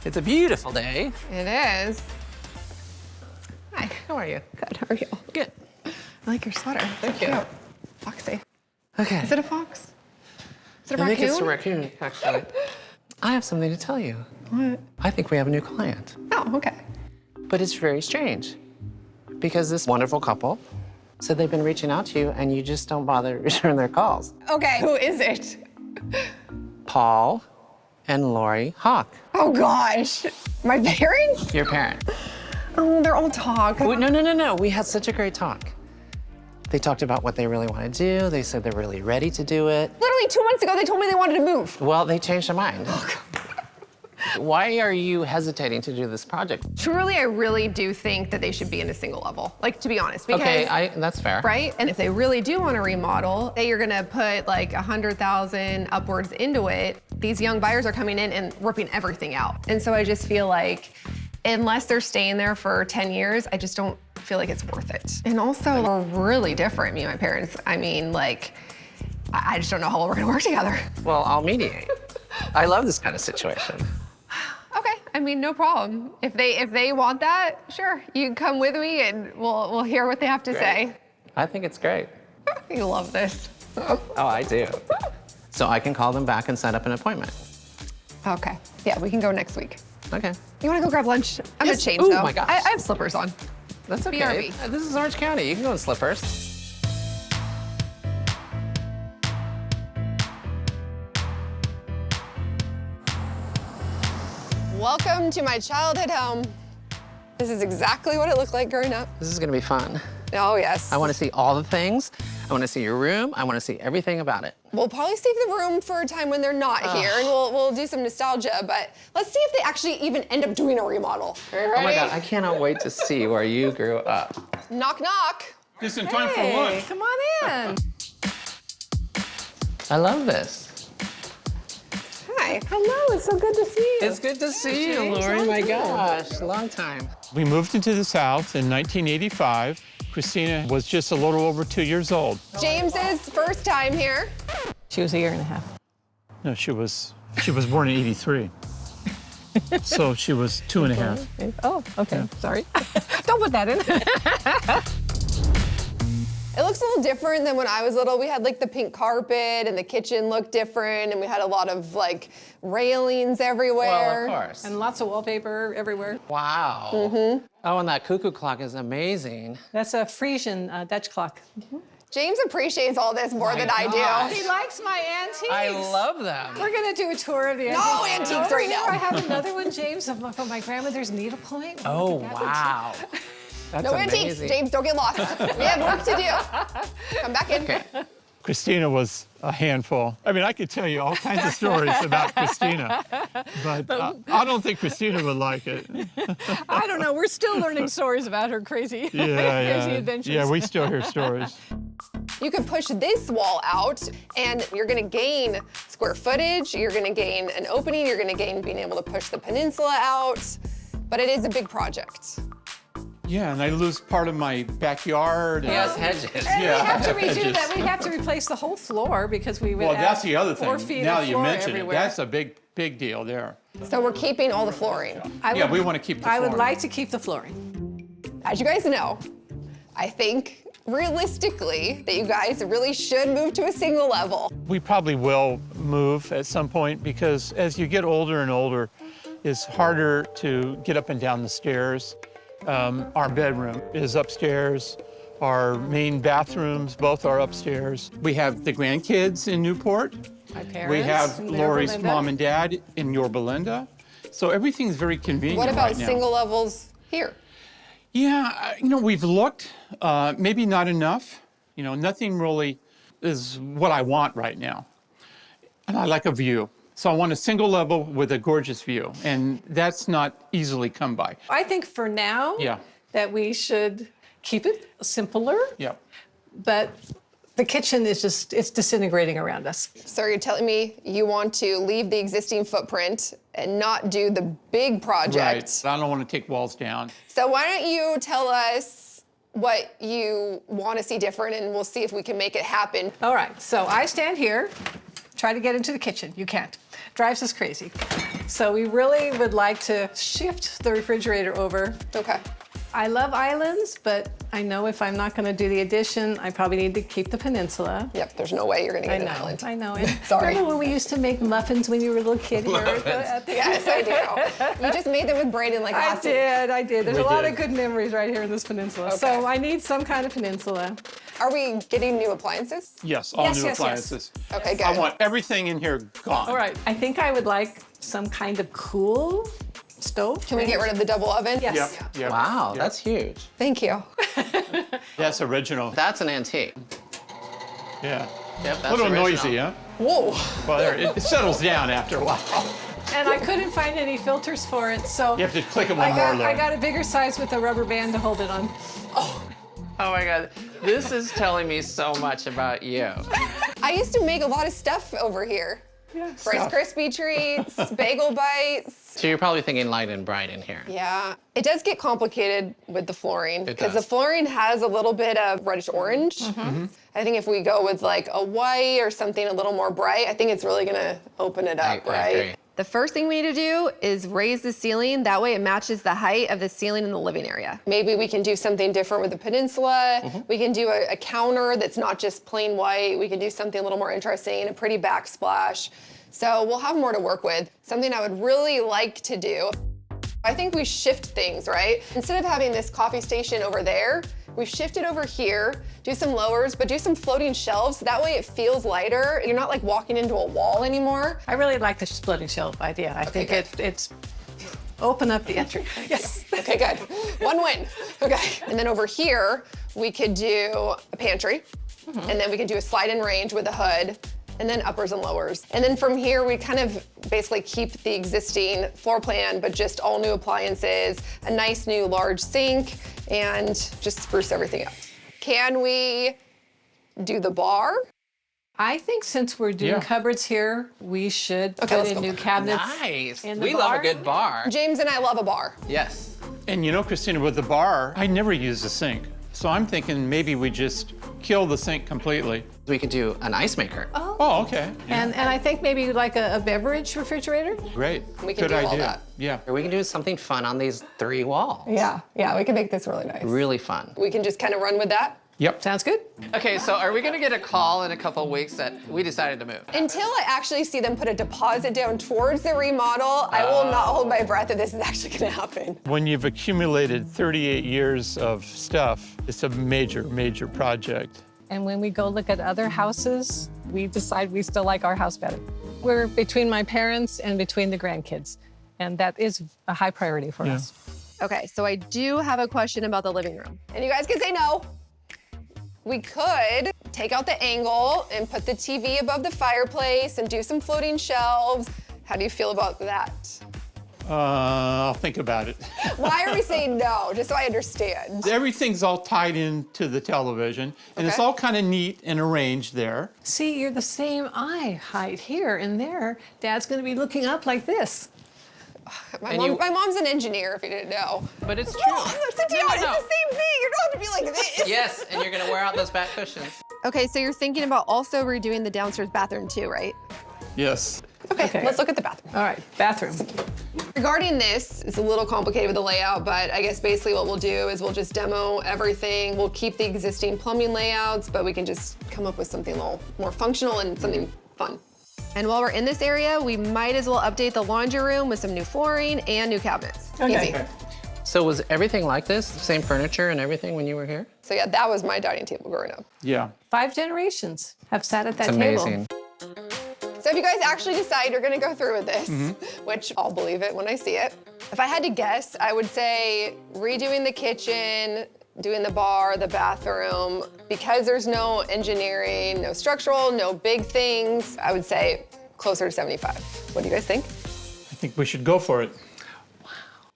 It's a beautiful day. It is. Hi, how are you? Good, how are you? Good. I like your sweater. Thank you. Cute. Foxy. Okay. Is it a fox? Is it a I raccoon? think it's a raccoon, actually. I have something to tell you. What? I think we have a new client. Oh, okay. But it's very strange because this wonderful couple said they've been reaching out to you and you just don't bother to return their calls. Okay, who is it? Paul and Laurie Hawk, Oh gosh. My parents? your parents. Oh, they're all talk. No. We had such a great talk. They talked about what they really want to do. They said they're really ready to do it. Literally 2 months ago, they told me they wanted to move. Well, they changed their mind. Why are you hesitating to do this project? Truly, I really do think that they should be in a single level. Like, to be honest, because, Okay, that's fair. right? And if they really do want to remodel, say you're gonna put like 100,000 upwards into it, these young buyers are coming in and ripping everything out. And so I just feel like, unless they're staying there for 10 years, I just don't feel like it's worth it. And also, we're really different, me and my parents. I mean, like, I just don't know how well we're gonna work together. Well, I'll mediate. I love this kind of situation. Okay, I mean, no problem. If they want that, sure, you can come with me and we'll hear what they have to say. I think it's great. You love this. Oh, I do. So I can call them back and set up an appointment. Okay, yeah, we can go next week. Okay. You wanna go grab lunch? I'm Yes. gonna change Ooh, though. my gosh. I have slippers on. That's okay. BRB. This is Orange County. You can go in slippers. Welcome to my childhood home. This is exactly what it looked like growing up. This is gonna be fun. Oh, yes. I wanna see all the things. I wanna see your room. I wanna see everything about it. We'll probably save the room for a time when they're not here, and we'll do some nostalgia, but let's see if they actually even end up doing a remodel. Are you ready? Oh my God, I cannot wait to see where you grew up. Knock, knock. Just in time for lunch. Come on in. I love this. Hi. Hello, it's so good to see you. It's good to see you, James, Laurie. long My time. gosh, long time. We moved into this house in 1985. Christina was just a little over 2 years old. James's first time here. She was a year and a half. No, she was born in 83. So she was 2.5. Oh, okay, sorry. Don't put that in. It looks a little different than when I was little. We had like the pink carpet and the kitchen looked different and we had a lot of like railings everywhere. Well, of course. And lots of wallpaper everywhere. Wow. Mm-hmm. Oh, and that cuckoo clock is amazing. That's a Frisian Dutch clock. James appreciates all this more than I gosh. do. He likes my antiques. I love them. We're gonna do a tour of the No antiques. antiques right now. I have another one, James, from my grandmother's needlepoint. Oh, Look at that. wow. That's No amazing. antiques, James, don't get lost. We have work to do. Come back in. Okay. Christina was a handful. I mean, I could tell you all kinds of stories about Christina, but I don't think Christina would like it. I don't know. We're still learning stories about her crazy, crazy adventures. Yeah, we still hear stories. You can push this wall out and you're gonna gain square footage, you're gonna gain an opening, you're gonna gain being able to push the peninsula out, but it is a big project. Yeah, and I lose part of my backyard. He has hedges. And Yeah, we have to redo hedges. that. We have to replace the whole floor because we would Well, have that's the other 4 thing. feet Now of you floor mention everywhere. it, that's a big deal there. So we're keeping all the flooring. Yeah, we want to keep the I would flooring. like to keep the flooring. As you guys know, I think realistically that you guys really should move to a single level. We probably will move at some point because as you get older and older, it's harder to get up and down the stairs. Our bedroom is upstairs. Our main bathrooms both are upstairs. We have the grandkids in Newport. My parents. We have and Laurie's Belinda. mom and dad in Yorba Linda. So everything's very convenient What about right now. single levels here? Yeah, we've looked, maybe not enough. Nothing really is what I want right now. And I like a view. So I want a single level with a gorgeous view, and that's not easily come by. I think for now Yeah. that we should keep it simpler, Yeah. but the kitchen is just, it's disintegrating around us. So you're telling me you want to leave the existing footprint and not do the big project. Right. I don't want to take walls down. So why don't you tell us what you want to see different and we'll see if we can make it happen. All right, so I stand here try to get into the kitchen. You can't. Drives us crazy. So we really would like to shift the refrigerator over. Okay. I love islands, but I know if I'm not gonna do the addition, I probably need to keep the peninsula. Yep, there's no way you're gonna get an island. I know. And Sorry. Remember when we used to make muffins when you were a little kid here? Yes, I do. You just made them with Brayden like last week. I did. There's We a lot did. of good memories right here in this peninsula. Okay. So I need some kind of peninsula. Are we getting new appliances? Yes, all Yes, new yes, yes. appliances. Okay, good. I want everything in here gone. All right. I think I would like some kind of cool stove. Can we get rid of the double oven? Yes. Yep, yep. Wow, yep. that's huge. Thank you. That's original. That's an antique. Yeah. Yep, A that's little original. noisy, huh? Whoa. Well, there, it settles down after a while. And I couldn't find any filters for it, so You have to click it one I more, got, Laurie. I got a bigger size with a rubber band to hold it on. Oh my God, this is telling me so much about you. I used to make a lot of stuff over here. Rice stuff. Krispie treats, bagel bites. So you're probably thinking light and bright in here. Yeah, it does get complicated with the flooring because the does. flooring has a little bit of reddish orange. I think if we go with like a white or something a little more bright, I think it's really gonna open it up, I right? agree. The first thing we need to do is raise the ceiling. That way it matches the height of the ceiling in the living area. Maybe we can do something different with the peninsula. We can do a counter that's not just plain white. We can do something a little more interesting, a pretty backsplash. So we'll have more to work with. Something I would really like to do. I think we shift things, right? Instead of having this coffee station over there, we shift it over here, do some lowers, but do some floating shelves. That way it feels lighter. You're not like walking into a wall anymore. I really like the splitting shelf idea. I think it's open up the entry. Yes. Okay, good. One win. Okay. And then over here, we could do a pantry, and then we could do a slide-in range with a hood, and then uppers and lowers. And then from here, we kind of basically keep the existing floor plan, but just all new appliances, a nice new large sink, and just spruce everything up. Can we do the bar? I think since we're doing Yeah. cupboards here, we should Okay, put let's in go. new cabinets. Nice. in the We love a bar? good bar. James and I love a bar. Yes. And you know, Christina, with the bar, I never use the sink. So I'm thinking maybe we just kill the sink completely. We could do an ice maker. Oh, okay. And I think maybe like a beverage refrigerator. Great. We can Good do all idea. that. Yeah. Or we can do something fun on these 3 walls. Yeah, we can make this really nice. Really fun. We can just kind of run with that. Yep. Sounds good? Okay, so are we gonna get a call in a couple of weeks that we decided to move? Until I actually see them put a deposit down towards the remodel, I will not hold my breath that this is actually gonna happen. When you've accumulated 38 years of stuff, it's a major, major project. And when we go look at other houses, we decide we still like our house better. We're between my parents and between the grandkids, and that is a high priority for Yeah. us. Okay, so I do have a question about the living room. And you guys can say no. We could take out the angle and put the TV above the fireplace and do some floating shelves. How do you feel about that? I'll think about it. Why are we saying no? Just so I understand. Everything's all tied into the television, and it's Okay. all kind of neat and arranged there. See, you're the same eye height here and there. Dad's gonna be looking up like this. My mom's an engineer, if you didn't know. But it's true. Oh, that's the deal. No, no, It's no. the same thing. You don't have to be like this. Yes, and you're gonna wear out those back cushions. Okay, so you're thinking about also redoing the downstairs bathroom too, right? Yes. Okay, let's look at the bathroom. All right, bathroom. Regarding this, it's a little complicated with the layout, but I guess basically what we'll do is we'll just demo everything. We'll keep the existing plumbing layouts, but we can just come up with something a little more functional and something fun. And while we're in this area, we might as well update the laundry room with some new flooring and new cabinets. Okay. Easy. So was everything like this? Same furniture and everything when you were here? So yeah, that was my dining table growing up. Yeah. 5 generations have sat at that It's table. amazing. So if you guys actually decide you're gonna go through with this, which I'll believe it when I see it, if I had to guess, I would say redoing the kitchen, doing the bar, the bathroom, because there's no engineering, no structural, no big things, I would say closer to 75. What do you guys think? I think we should go for it.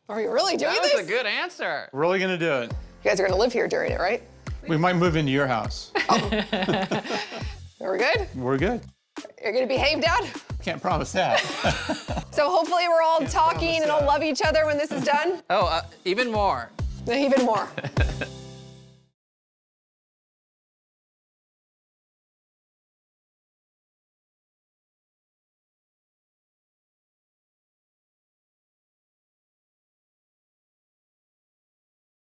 Are you really doing That this? was a good answer. Really gonna do it. You guys are gonna live here during it, right? We might move into your house. Are we good? We're good. You're gonna behave, Dad? Can't promise that. So hopefully we're all talking and all love each other when this is done. Oh, even more. Even more.